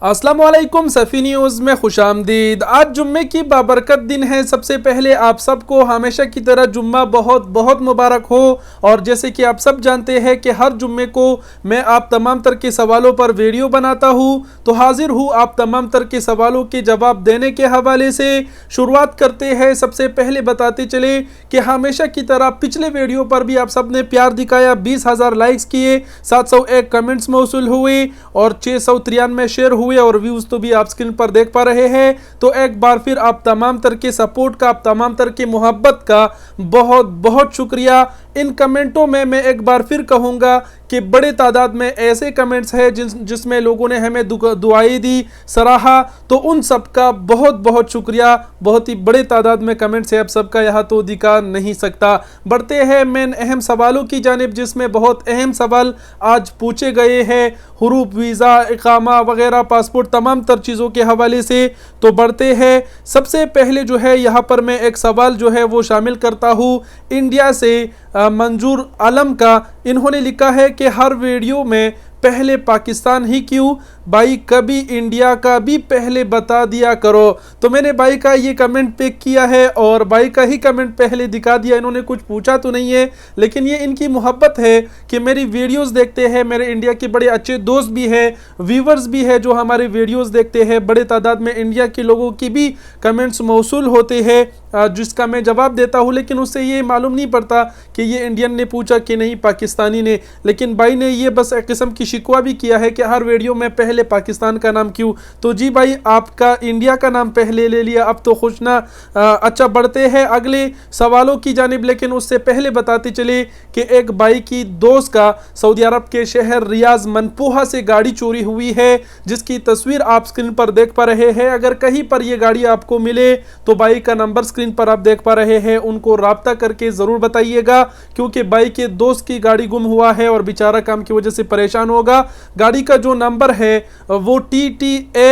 अस्सलाम वालेकुम सफ़ी न्यूज़ में खुशामदीद। आज जुम्मे की बाबरकत दिन है। सबसे पहले आप सबको हमेशा की तरह जुम्मा बहुत बहुत मुबारक हो। और जैसे कि आप सब जानते हैं कि हर जुम्मे को मैं आप तमाम तरह के सवालों पर वीडियो बनाता हूँ, तो हाजिर हूँ आप तमाम तरह के सवालों के जवाब देने के हवाले से। शुरुआत करते हैं। सबसे पहले बताते चले कि हमेशा की तरह पिछले वीडियो पर भी आप सब ने प्यार दिखाया, 20,000 लाइक्स किए, 701 कमेंट्स मौसूल हुए और 693 शेयर हुए और व्यूज तो भी आप स्क्रीन पर देख पा रहे हैं। तो एक बार फिर आप तमाम तरह के सपोर्ट का, आप तमाम तरह की मोहब्बत का बहुत बहुत शुक्रिया। इन कमेंटों में मैं एक बार फिर कहूँगा कि बड़े तादाद में ऐसे कमेंट्स हैं जिसमें लोगों ने हमें दुआएं दी, सराहा, तो उन सब का बहुत बहुत शुक्रिया। बहुत ही बड़े तादाद में कमेंट्स है, अब सबका यहाँ तो दिखा नहीं सकता। बढ़ते हैं मेन अहम सवालों की जानिब, जिसमें बहुत अहम सवाल आज पूछे गए हैं, हुरूफ, वीज़ा, इकामा वगैरह, पासपोर्ट, तमाम तर चीज़ों के हवाले से। तो बढ़ते हैं। सबसे पहले जो है यहाँ पर मैं एक सवाल जो है वो शामिल करता हूँ इंडिया से मंजूर आलम का। इन्होंने लिखा है कि हर वीडियो में पहले पाकिस्तान ही क्यों भाई, कभी इंडिया का भी पहले बता दिया करो। तो मैंने भाई का ये कमेंट पिक किया है और भाई का ही कमेंट पहले दिखा दिया। इन्होंने कुछ पूछा तो नहीं है, लेकिन ये इनकी मोहब्बत है कि मेरी वीडियोस देखते हैं। मेरे इंडिया के बड़े अच्छे दोस्त भी हैं, व्यूवर्स भी है जो हमारे वीडियोस देखते हैं। बड़े तादाद में इंडिया के लोगों की भी कमेंट्स मौसूल होते हैं जिसका मैं जवाब देता हूँ, लेकिन उससे ये मालूम नहीं पड़ता कि ये इंडियन ने पूछा कि नहीं पाकिस्तानी ने। लेकिन भाई ने ये बस एक किस्म की शिकवा भी किया है कि हर वीडियो में पहले पाकिस्तान का नाम क्यों। तो जी भाई, आपका इंडिया का नाम पहले ले लिया, अब तो खुश ना। अच्छा, बढ़ते हैं अगले सवालों की जानिब, लेकिन उससे पहले बताते चले कि एक भाई की दोस्त का सऊदी अरब के शहर रियाज मनपूहा से गाड़ी चोरी हुई है, जिसकी तस्वीर आप स्क्रीन पर देख पा रहे हैं। अगर कहीं पर यह गाड़ी आपको मिले तो भाई का नंबर स्क्रीन पर आप देख पा रहे हैं, उनको राब्ता करके जरूर बताइएगा, क्योंकि भाई के दोस्त की गाड़ी गुम हुआ है और बेचारा काम की वजह से परेशान होगा। गाड़ी का जो नंबर है वो TTA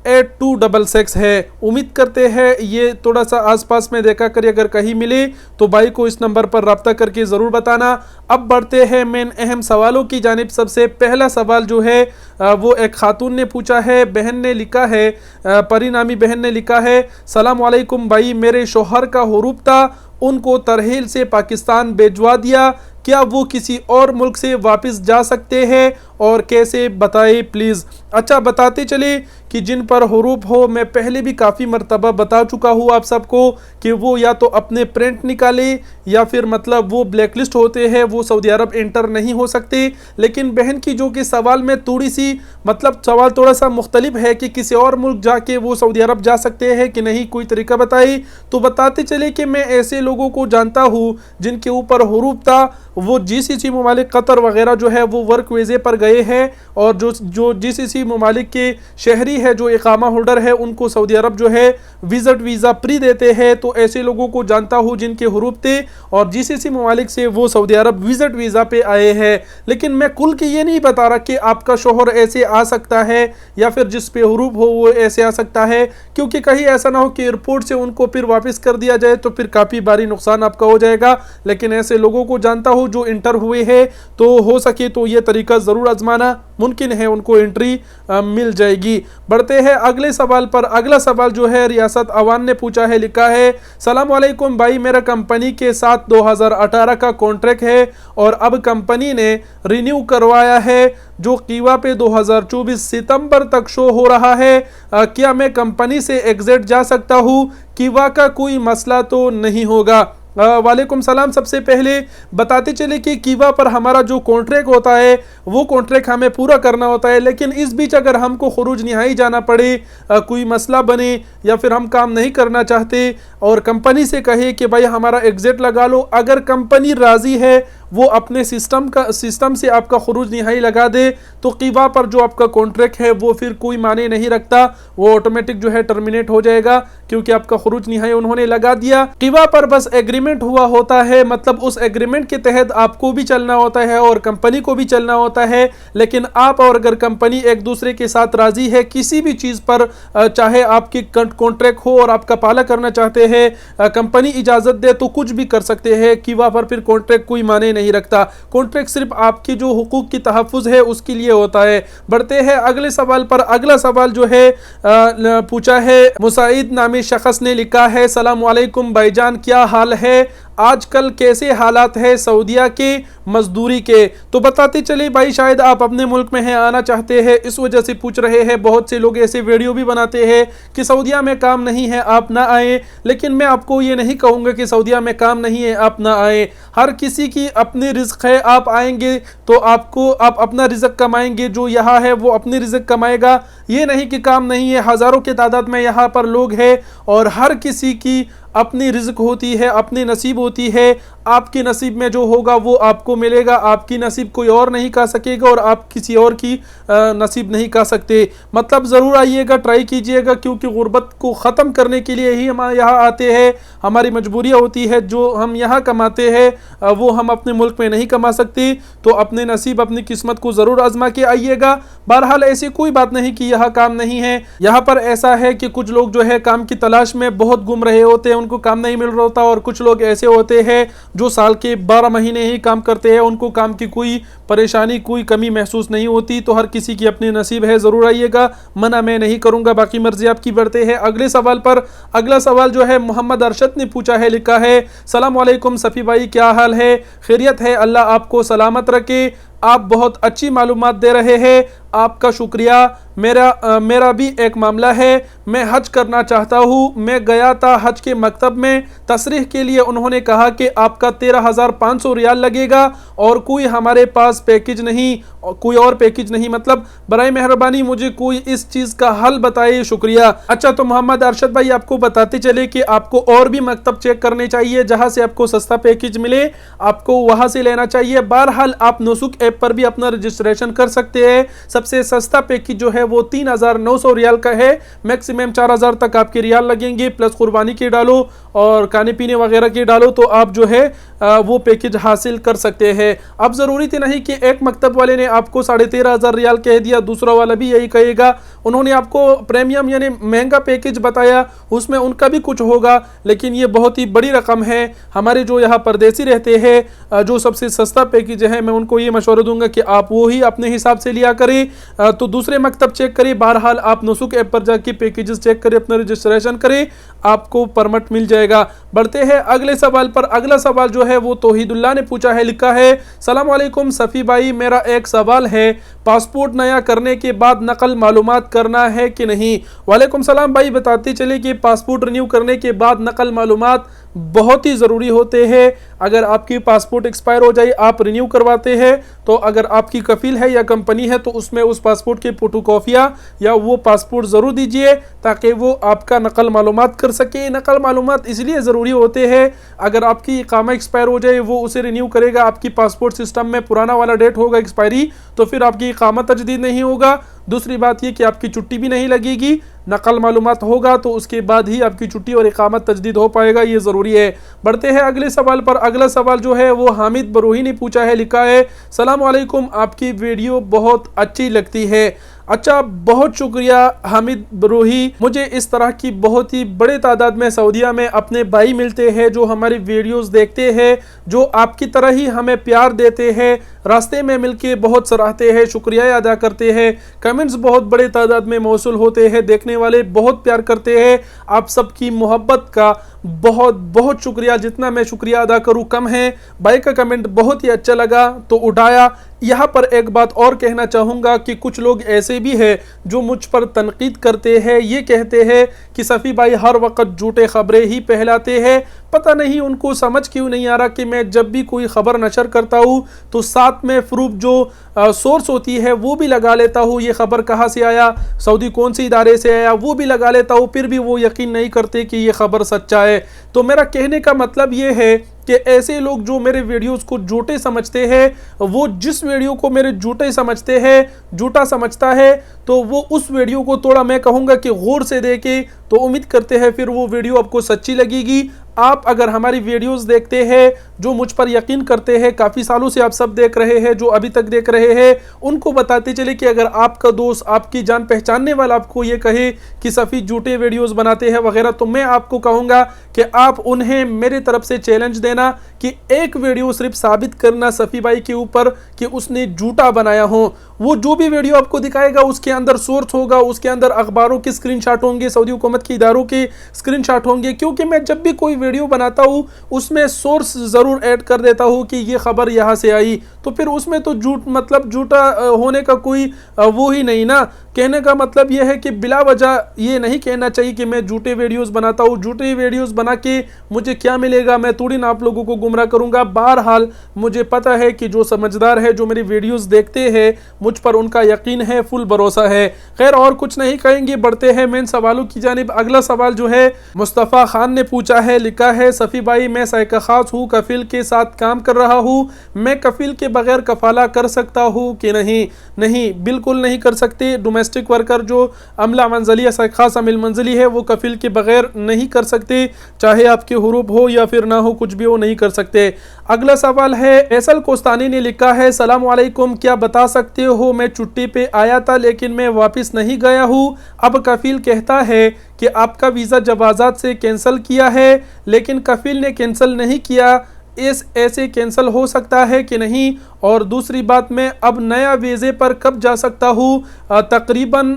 8266 है। उम्मीद करते हैं ये थोड़ा सा आसपास में देखा करिए, अगर कहीं मिले तो भाई को इस नंबर पर राब्ता करके ज़रूर बताना। अब बढ़ते हैं मेन अहम सवालों की जानिब। सबसे पहला सवाल जो है वो एक खातून ने पूछा है, बहन ने लिखा है, परिनामी बहन ने लिखा है, सलाम वालेकुम भाई, मेरे शोहर का हुरूफ था, उनको तरहील से पाकिस्तान भेजवा दिया, क्या वो किसी और मुल्क से वापस जा सकते हैं और कैसे, बताइए प्लीज़। अच्छा, बताते चले कि जिन पर हुरूफ हो, मैं पहले भी काफ़ी मरतबा बता चुका हूँ आप सबको कि वो या तो अपने प्रिंट निकाले या फिर मतलब वो ब्लैक लिस्ट होते हैं, वो सऊदी अरब एंटर नहीं हो सकते। लेकिन बहन की जो कि सवाल में थोड़ी सी मतलब सवाल थोड़ा सा मुख्तलिफ है कि किसी और मुल्क जाके वो सऊदी अरब जा सकते हैं कि नहीं, कोई तरीका बताइए। तो बताते चले कि मैं ऐसे लोगों को जानता हूँ जिनके ऊपर हुरूफ था, वो GCC ममालिक कतर वगैरह जो है वो वर्क वीज़े पर गए हैं, और जो GCC ममालिक के शहरी है, जो इकामा होल्डर है, उनको सऊदी अरब जो है विजिट वीज़ा फ्री देते हैं। तो ऐसे लोगों को जानता हूँ जिनके हुरूफ थे और GCC ममालिक से वो सऊदी अरब विजिट वीज़ा पे आए हैं। लेकिन मैं कुल के ये नहीं बता रहा कि आपका शोहर ऐसे आ सकता है या फिर जिस पे हुरूफ हो वो ऐसे आ सकता है, क्योंकि कहीं ऐसा ना हो कि एयरपोर्ट से उनको फिर वापस कर दिया जाए तो फिर काफ़ी भारी नुकसान आपका हो जाएगा। लेकिन ऐसे लोगों को जानता हूँ जो इंटर हुए हैं, तो हो सके तो ये तरीका ज़रूर आजमाना, मुमकिन है उनको एंट्री मिल जाएगी। बढ़ते हैं अगले सवाल पर। अगला सवाल जो है रियासत अवान ने पूछा है, लिखा है, सलाम वालेकुम भाई, मेरा कंपनी के साथ 2018 का कॉन्ट्रैक्ट है और अब कंपनी ने रिन्यू करवाया है, जो कीवा पे 2024 सितंबर तक शो हो रहा है। क्या मैं कंपनी से एग्जिट जा सकता हूँ? कीवा का कोई मसला तो नहीं होगा? वालेकुम सलाम। सबसे पहले बताते चले कि कीवा पर हमारा जो कॉन्ट्रैक्ट होता है वो कॉन्ट्रैक्ट हमें पूरा करना होता है, लेकिन इस बीच अगर हमको खुरूज निहाई जाना पड़े, कोई मसला बने या फिर हम काम नहीं करना चाहते और कंपनी से कहे कि भाई हमारा एग्जिट लगा लो, अगर कंपनी राज़ी है वो अपने सिस्टम से आपका खुरूज निहाई लगा दे, तो कीवा पर जो आपका कॉन्ट्रैक्ट है वो फिर कोई माने नहीं रखता, वो ऑटोमेटिक जो है टर्मिनेट हो जाएगा, क्योंकि आपका खुरूज निहाई उन्होंने लगा दिया। कीवा पर बस एग्रीमेंट हुआ होता है, मतलब उस एग्रीमेंट के तहत आपको भी चलना होता है और कंपनी को भी चलना होता है। लेकिन आप और अगर कंपनी एक दूसरे के साथ राजी है किसी भी चीज़ पर, चाहे आपकी कॉन्ट्रैक्ट हो और आपका पाला करना चाहते हैं, कंपनी इजाज़त दे तो कुछ भी कर सकते हैं कि वहाँ पर फिर कॉन्ट्रैक्ट कोई माने नहीं रखता। कॉन्ट्रैक्ट सिर्फ आपकी जो हुकूक की तहफ़्फ़ुज़ है उसके लिए होता है। बढ़ते हैं अगले सवाल पर। अगला सवाल जो है पूछा है मुसाइद नामी शख्स ने, लिखा है सलाम वालेकुम भाईजान, क्या हाल है, आजकल कैसे हालात है सऊदीया के मजदूरी के। तो बताते चले भाई, शायद आप अपने मुल्क में हैं, आना चाहते हैं, इस वजह से पूछ रहे हैं। बहुत से लोग ऐसे वीडियो भी बनाते हैं कि सऊदीया में काम नहीं है आप ना आए, लेकिन मैं आपको ये नहीं कहूँगा कि सऊदीया में काम नहीं है आप ना आए। हर किसी की अपनी रिज़्क़ है, आप आएंगे तो आप अपना रिज़्क़ कमाएंगे, जो यहाँ है वो अपनी रिज़्क़ कमाएगा। ये नहीं कि काम नहीं है, हज़ारों के तादाद में यहाँ पर लोग हैं और हर किसी की अपनी रिज़्क़ होती है, अपनी नसीब होती है। आपके नसीब में जो होगा वो आपको मिलेगा, आपकी नसीब कोई और नहीं खा सकेगा और आप किसी और की नसीब नहीं खा सकते। मतलब ज़रूर आइएगा, ट्राई कीजिएगा, क्योंकि गुर्बत को ख़त्म करने के लिए ही हम यहाँ आते हैं। हमारी मजबूरियाँ होती है, जो हम यहाँ कमाते हैं वो हम अपने मुल्क में नहीं कमा सकते। तो अपने नसीब, अपनी किस्मत को ज़रूर आजमा के आइएगा। बहरहाल ऐसी कोई बात नहीं कि यहाँ काम नहीं है। यहाँ पर ऐसा है कि कुछ लोग जो है काम की तलाश में बहुत घूम रहे होते हैं, उनको काम नहीं मिल रहा होता, और कुछ लोग ऐसे होते हैं जो साल के 12 महीने ही काम करते हैं, उनको काम की कोई परेशानी, कोई कमी महसूस नहीं होती। तो हर किसी की अपनी नसीब है, ज़रूर आइएगा, मना मैं नहीं करूँगा, बाकी मर्जी आपकी। बढ़ते हैं अगले सवाल पर। अगला सवाल जो है मोहम्मद अरशद ने पूछा है, लिखा है सलाम वालेकुम सफ़ी भाई, क्या हाल है, खैरियत है, अल्लाह आपको सलामत रखे, आप बहुत अच्छी मालूमात दे रहे हैं, आपका शुक्रिया। मेरा भी एक मामला है, मैं हज करना चाहता हूँ। मैं गया था हज के मकतब में तसरीह के लिए, उन्होंने कहा कि आपका 13,500 रियाल लगेगा और कोई हमारे पास पैकेज नहीं, कोई और पैकेज नहीं। मतलब बराए मेहरबानी मुझे कोई इस चीज़ का हल बताइए, शुक्रिया। अच्छा, तो मोहम्मद अरशद भाई आपको बताते चले कि आपको और भी मकतब चेक करने चाहिए, जहाँ से आपको सस्ता पैकेज मिले आपको वहाँ से लेना चाहिए। बहरहाल आप नुसुक ऐप पर भी अपना रजिस्ट्रेशन कर सकते हैं। सबसे सस्ता पैकेज जो है वो 3,900 रियाल का है, मैक्सिमम 4,000 तक आपके रियाल लगेंगे, प्लस कुर्बानी के डालो और खाने पीने वगैरह के डालो तो आप जो है वो पैकेज हासिल कर सकते हैं। अब ज़रूरी थी नहीं कि एक मकतब वाले ने आपको 13,500 रियाल कह दिया, दूसरा वाला भी यही कहेगा। उन्होंने आपको प्रीमियम यानी महंगा पैकेज बताया, उसमें उनका भी कुछ होगा, लेकिन ये बहुत ही बड़ी रकम है। हमारे जो यहाँ परदेसी रहते हैं, जो सबसे सस्ता पैकेज है, मैं उनको ये मशवरा दूंगा कि आप वो ही अपने हिसाब से लिया करें। तो दूसरे मकतब चेक करें। बहरहाल आप नुसुक ऐप पर जाके पैकेजेस चेक करें, अपना रजिस्ट्रेशन करें, आपको परमिट मिल जाएगा। बढ़ते हैं अगले सवाल पर। अगला सवाल जो है वो तौहीदुल्लाह ने पूछा है, लिखा है सलाम वालेकुम सफ़ी भाई, मेरा एक सवाल है, पासपोर्ट नया करने के बाद नकल मालूमात करना है कि नहीं। वालेकुम सलाम भाई, बताते चले कि पासपोर्ट रिन्यू करने के बाद नकल मालूमात बहुत ही ज़रूरी होते हैं। अगर आपकी पासपोर्ट एक्सपायर हो जाए, आप रिन्यू करवाते हैं, तो अगर आपकी कफील है या कंपनी है तो उसमें उस पासपोर्ट की फोटोकॉपियाँ या वो पासपोर्ट ज़रूर दीजिए ताकि वो आपका नकल मालूमात कर सके। नकल मालूमात इसलिए ज़रूरी होते हैं, अगर आपकी इकामा एक्सपायर हो जाए वो उसे रिन्यू करेगा, आपकी पासपोर्ट सिस्टम में पुराना वाला डेट होगा एक्सपायरी, तो फिर आपकी इकामा तजदीद नहीं होगा। दूसरी बात ये कि आपकी छुट्टी भी नहीं लगेगी। नकल मालूमात होगा तो उसके बाद ही आपकी छुट्टी और इकामत तजदीद हो पाएगा, ये ज़रूरी है। बढ़ते हैं अगले सवाल पर। अगला सवाल जो है वो हामिद बरूही ने पूछा है, लिखा है सलाम वालेकुम, आपकी वीडियो बहुत अच्छी लगती है। अच्छा, बहुत शुक्रिया हामिद बरूही। मुझे इस तरह की बहुत ही बड़े तादाद में सऊदीया में अपने भाई मिलते हैं जो हमारी वीडियोस देखते हैं, जो आपकी तरह ही हमें प्यार देते हैं, रास्ते में मिलके बहुत सराहते हैं, शुक्रिया अदा करते हैं, कमेंट्स बहुत बड़े तादाद में मौसूल होते हैं, देखने वाले बहुत प्यार करते हैं। आप सबकी मोहब्बत का बहुत बहुत शुक्रिया, जितना मैं शुक्रिया अदा करूँ कम है। भाई का कमेंट बहुत ही अच्छा लगा तो उठाया। यहाँ पर एक बात और कहना चाहूँगा कि कुछ लोग ऐसे भी हैं जो मुझ पर तनकीद करते हैं, ये कहते हैं कि सफ़ी भाई हर वक्त झूठे ख़बरें ही फैलाते हैं। पता नहीं उनको समझ क्यों नहीं आ रहा कि मैं जब भी कोई ख़बर नशर करता हूँ तो साथ में प्रूफ जो सोर्स होती है वो भी लगा लेता हूँ। ये ख़बर कहाँ से आया, सऊदी कौन से इदारे से आया, वो भी लगा लेता हूँ, फिर भी वो यकीन नहीं करते कि ये ख़बर सच्चा है। तो मेरा कहने का मतलब ये है कि ऐसे लोग जो मेरे वीडियोस को झूठे समझते हैं, वो जिस वीडियो को मेरे झूठे समझते हैं, झूठा समझता है, तो वो उस वीडियो को थोड़ा मैं कहूँगा कि गौर से देखे, तो उम्मीद करते हैं फिर वो वीडियो आपको सच्ची लगेगी। आप अगर हमारी वीडियोस देखते हैं, जो मुझ पर यकीन करते हैं, काफ़ी सालों से आप सब देख रहे हैं, जो अभी तक देख रहे हैं, उनको बताते चले कि अगर आपका दोस्त, आपकी जान पहचानने वाला आपको ये कहे कि सफ़ी झूठे वीडियोस बनाते हैं वगैरह, तो मैं आपको कहूँगा कि आप उन्हें मेरे तरफ से चैलेंज देना कि एक वीडियो सिर्फ साबित करना सफ़ी भाई के ऊपर कि उसने झूठा बनाया हो। वो जो भी वीडियो आपको दिखाएगा उसके अंदर सोर्स होगा, उसके अंदर अखबारों के स्क्रीनशॉट होंगे, सऊदी हुकूमत के इदारों के स्क्रीनशॉट होंगे, क्योंकि मैं जब भी कोई वीडियो बनाता हूँ उसमें सोर्स ज़रूर ऐड कर देता हूँ कि ये खबर यहाँ से आई, तो फिर उसमें तो झूठा होने का कोई वो ही नहीं ना। कहने का मतलब यह है कि बिला वजह ये नहीं कहना चाहिए कि मैं झूठे वीडियोस बनाता हूँ। झूठे वीडियोस बना के मुझे क्या मिलेगा, मैं थोड़ी ना आप लोगों को गुमराह करूँगा। बहरहाल मुझे पता है कि जो समझदार है, जो मेरी वीडियोस देखते हैं, मुझ पर उनका यकीन है, फुल भरोसा है। खैर और कुछ नहीं कहेंगे, बढ़ते हैं मेन सवालों की जानिब। अगला सवाल जो है मुस्तफ़ा खान ने पूछा है, लिखा है, सफ़ी भाई मैं साइका खास हूँ, कफील के साथ काम कर रहा हूँ, मैं कफील के बगैर कफाला कर सकता हूँ कि नहीं? नहीं, बिल्कुल नहीं कर सकते। डोमेस्टिक वर्कर जो अमला मंजली या खास अमिल मंजली है वो कफील के बगैर नहीं कर सकते, चाहे आपके हुरूब हो या फिर ना हो, कुछ भी हो नहीं कर सकते। अगला सवाल है फैसल कोस्तानी ने लिखा है, सलाम वालेकुम, क्या बता सकते हो मैं छुट्टी पे आया था लेकिन मैं वापस नहीं गया हूँ। अब कफील कहता है कि आपका वीज़ा जवाजात से कैंसिल किया है, लेकिन कफील ने कैंसिल नहीं किया, ऐसे कैंसिल हो सकता है कि नहीं? और दूसरी बात, मैं अब नया वीज़े पर कब जा सकता हूँ? तकरीबन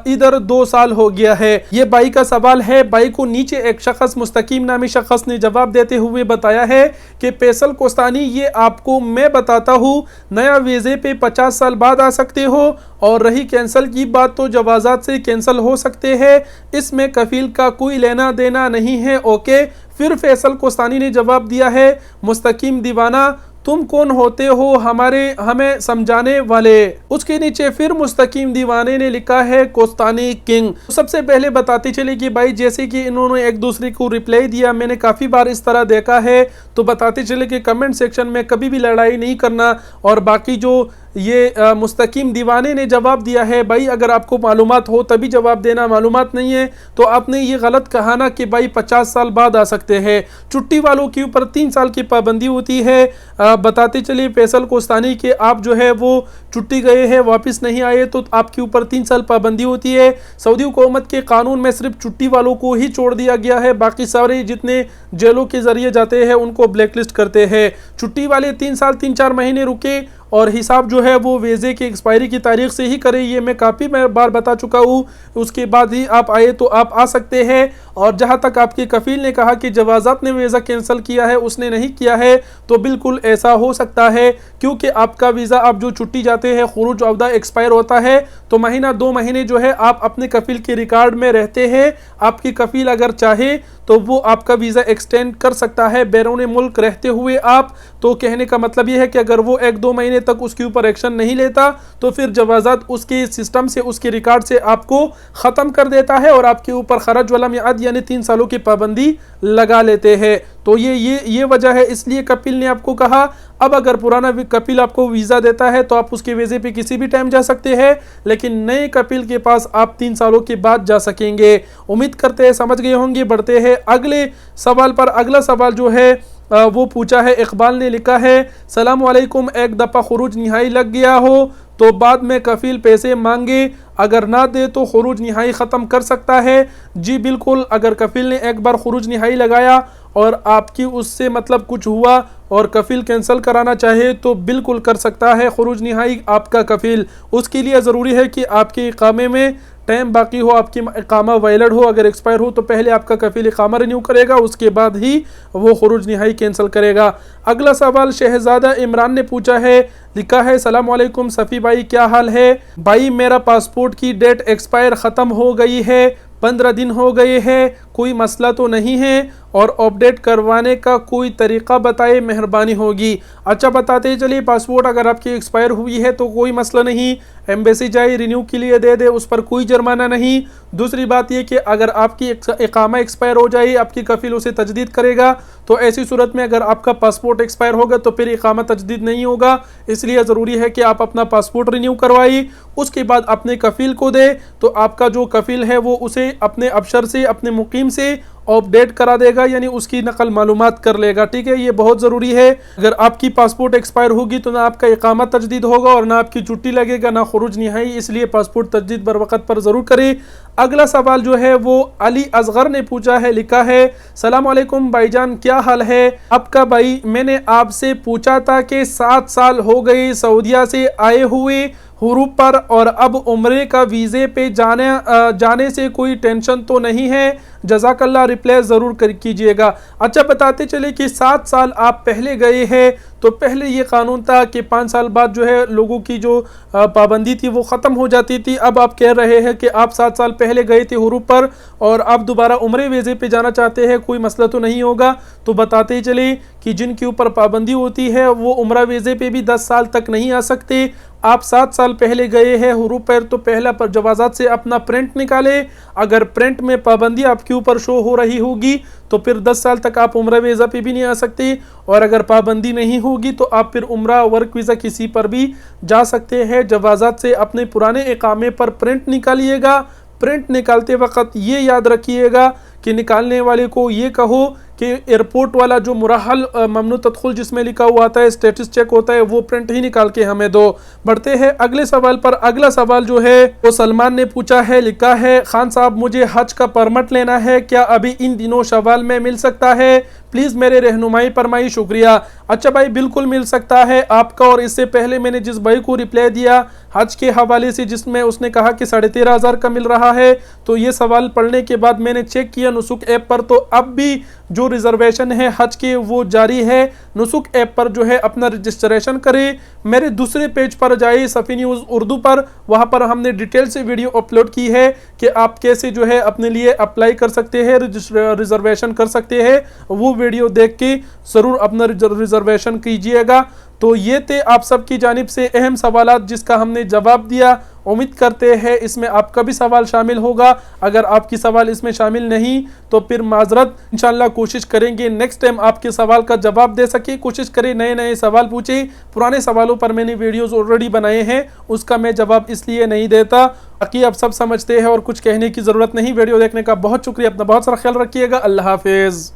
इधर 2 साल हो गया है। ये बाई का सवाल है। बाई को नीचे एक शख्स, मुस्तकीम नामी शख्स ने जवाब देते हुए बताया है कि फैसल कोस्तानी, ये आपको मैं बताता हूँ, नया वीज़े पे 50 साल बाद आ सकते हो, और रही कैंसिल की बात तो जवाजात से कैंसिल हो सकते हैं, इसमें कफील का कोई लेना देना नहीं है। ओके। फिर फैसल कोस्तानी ने जवाब दिया है, मुस्तकीम दीवाना, तुम कौन होते हो हमें समझाने वाले? उसके नीचे फिर मुस्तकीम दीवाने ने लिखा है, कोस्तानी किंग। सबसे पहले बताते चले कि भाई जैसे कि इन्होंने एक दूसरे को रिप्लाई दिया, मैंने काफ़ी बार इस तरह देखा है, तो बताते चले कि कमेंट सेक्शन में कभी भी लड़ाई नहीं करना। और बाकी जो ये मुस्तकीम दीवाने ने जवाब दिया है, भाई अगर आपको मालूमात हो तभी जवाब देना, मालूमात नहीं है तो आपने ये गलत कहा ना कि भाई 50 साल बाद आ सकते हैं। छुट्टी वालों के ऊपर 3 साल की पाबंदी होती है। बताते चलिए फैसल कोस्तानी के आप जो है वो छुट्टी गए हैं, वापस नहीं आए, तो आपके ऊपर 3 साल पाबंदी होती है। सऊदी हुकूमत के कानून में सिर्फ छुट्टी वालों को ही छोड़ दिया गया है, बाकी सारे जितने जेलों के जरिए जाते हैं उनको ब्लैकलिस्ट करते हैं। छुट्टी वाले 3 साल 3-4 महीने रुके और हिसाब जो है वो वीज़े की एक्सपायरी की तारीख से ही करें, ये मैं काफ़ी बार बता चुका हूँ। उसके बाद ही आप आए तो आप आ सकते हैं। और जहाँ तक आपके कफील ने कहा कि जवाजात ने वीज़ा कैंसिल किया है, उसने नहीं किया है, तो बिल्कुल ऐसा हो सकता है, क्योंकि आपका वीज़ा आप जो छुट्टी जाते हैं, खुरूज अवदा एक्सपायर होता है, तो महीना 2 महीने जो है आप अपने कफील के रिकॉर्ड में रहते हैं। आपकी कफील अगर चाहे तो वो आपका वीज़ा एक्सटेंड कर सकता है बैरून मुल्क रहते हुए आप। तो कहने का मतलब ये है कि अगर वो 1-2 महीने तक उसके ऊपर एक्शन नहीं लेता तो फिर जवाजात उसके सिस्टम से, उसके रिकॉर्ड से आपको ख़त्म कर देता है और आपके ऊपर खरज वाला मियाद यानी 3 सालों की पाबंदी लगा लेते हैं। तो ये वजह है, इसलिए कपिल ने आपको कहा। अब अगर पुराना कपिल आपको वीज़ा देता है तो आप उसके वीज़े पे किसी भी टाइम जा सकते हैं, लेकिन नए कपिल के पास आप 3 सालों के बाद जा सकेंगे। उम्मीद करते हैं समझ गए होंगे। बढ़ते हैं अगले सवाल पर। अगला सवाल जो है वो पूछा है, इकबाल ने लिखा है, सलाम वालेकुम, एक दफ़ा खुरूज निहाई लग गया हो तो बाद में कफील पैसे मांगे, अगर ना दे तो खुरूज निहाई ख़त्म कर सकता है? जी बिल्कुल, अगर कफील ने एक बार खुरूज निहाई लगाया और आपकी उससे मतलब कुछ हुआ और कफील कैंसिल कराना चाहे तो बिल्कुल कर सकता है खुरूज निहाई आपका कफील। उसके लिए ज़रूरी है कि आपके इकामे में टाइम बाकी हो, आपकी इकामा वैलिड हो। अगर एक्सपायर हो तो पहले आपका कफील इकामा रिन्यू करेगा, उसके बाद ही वो खुरूज निहाई कैंसिल करेगा। अगला सवाल शहजादा इमरान ने पूछा है, लिखा है, सलाम वालेकुम सफ़ी भाई, क्या हाल है? भाई मेरा पासपोर्ट की डेट एक्सपायर ख़त्म हो गई है, 15 दिन हो गए हैं, कोई मसला तो नहीं है, और अपडेट करवाने का कोई तरीका बताए, मेहरबानी होगी। अच्छा बताते चलिए, पासपोर्ट अगर आपकी एक्सपायर हुई है तो कोई मसला नहीं, एम्बेसी जाए रिन्यू के लिए दे दे, उस पर कोई जुर्माना नहीं। दूसरी बात यह कि अगर आपकी इकामा एक्सपायर हो जाए, आपकी कफील उसे तजदीद करेगा, तो ऐसी सूरत में अगर आपका पासपोर्ट एक्सपायर होगा तो फिर इकामा तजदीद नहीं होगा। इसलिए ज़रूरी है कि आप अपना पासपोर्ट रिन्यू करवाइए, उसके बाद अपने कफील को दे, तो आपका जो कफील है वो उसे अपने अफसर से, अपने मुकीम से अपडेट करा देगा, यानी उसकी नकल मालूमात कर लेगा। ठीक है, ये बहुत ज़रूरी है। अगर आपकी पासपोर्ट एक्सपायर होगी तो ना आपका इकामा तजदीद होगा और ना आपकी छुट्टी लगेगा, ना खुरूज निहाई। इसलिए पासपोर्ट तजदीद बर वक़्त पर ज़रूर करें। अगला सवाल जो है वो अली असगर ने पूछा है, लिखा है, सलाम अलैकुम भाईजान, क्या हाल है आपका भाई? मैंने आपसे पूछा था कि 7 साल हो गए सऊदीया से आए हुए हुरूप पर, और अब उम्रे का वीज़े पे जाने से कोई टेंशन तो नहीं है? जज़ाकल्लाह, रिप्लाई ज़रूर कीजिएगा। अच्छा बताते चले कि 7 साल आप पहले गए हैं, तो पहले ये कानून था कि 5 साल बाद जो है लोगों की जो पाबंदी थी वो ख़त्म हो जाती थी। अब आप कह रहे हैं कि आप 7 साल पहले गए थे हुरूप पर और आप दोबारा उम्रे वीज़े पे जाना चाहते हैं, कोई मसला तो नहीं होगा? तो बताते ही चले कि जिनके ऊपर पाबंदी होती है वो उम्रा वीज़े पे भी 10 साल तक नहीं आ सकते। आप 7 साल पहले गए हैं हुरूप पर, तो पहला पर जवाज़ात से अपना प्रिंट निकाले। अगर प्रिंट में पाबंदी आपके ऊपर शो हो रही होगी तो फिर 10 साल तक आप उम्रा वीज़ा पे भी नहीं आ सकते, और अगर पाबंदी नहीं होगी तो आप फिर उम्रा वर्क वीज़ा किसी पर भी जा सकते हैं। जवाज़ात से अपने पुराने इकामे पर प्रिंट निकालिएगा। प्रिंट निकालते वक्त ये याद रखिएगा कि निकालने वाले को ये कहो कि एयरपोर्ट वाला जो मुरहल ममनू तदखुल जिसमें लिखा हुआ आता है, स्टेटस चेक होता है, वो प्रिंट ही निकाल के हमें दो। बढ़ते हैं अगले सवाल पर। अगला सवाल जो है वो सलमान ने पूछा है, लिखा है, खान साहब मुझे हज का परमिट लेना है, क्या अभी इन दिनों शवाल में मिल सकता है? प्लीज़ मेरे रहनुमाई फरमाई, शुक्रिया। अच्छा भाई, बिल्कुल मिल सकता है आपका। और इससे पहले मैंने जिस भाई को रिप्लाई दिया हज के हवाले से, जिसमें उसने कहा कि 13,500 का मिल रहा है, तो ये सवाल पढ़ने के बाद मैंने चेक किया नुसुक ऐप पर, तो अब भी जो रिजर्वेशन है हज के वो जारी है। नुसुक ऐप पर जो है अपना रजिस्ट्रेशन करें। मेरे दूसरे पेज पर जाइए, सफ़ी न्यूज़ उर्दू पर, वहाँ पर हमने डिटेल से वीडियो अपलोड की है कि आप कैसे जो है अपने लिए अप्लाई कर सकते हैं, रिजर्वेशन कर सकते हैं। वो वीडियो देख के ज़रूर अपना रिजर्वेशन कीजिएगा। तो ये थे आप सबकी जानिब से अहम सवालात जिसका हमने जवाब दिया। उम्मीद करते हैं इसमें आपका भी सवाल शामिल होगा। अगर आपकी सवाल इसमें शामिल नहीं तो फिर माजरत, इंशाल्लाह कोशिश करेंगे नेक्स्ट टाइम आपके सवाल का जवाब दे सके। कोशिश करें नए नए सवाल पूछे। पुराने सवालों पर मैंने वीडियोस ऑलरेडी बनाए हैं, उसका मैं जवाब इसलिए नहीं देता। बाकी आप सब समझते हैं और कुछ कहने की ज़रूरत नहीं। वीडियो देखने का बहुत शुक्रिया। अपना बहुत सारा ख्याल रखिएगा। अल्लाह हाफिज़।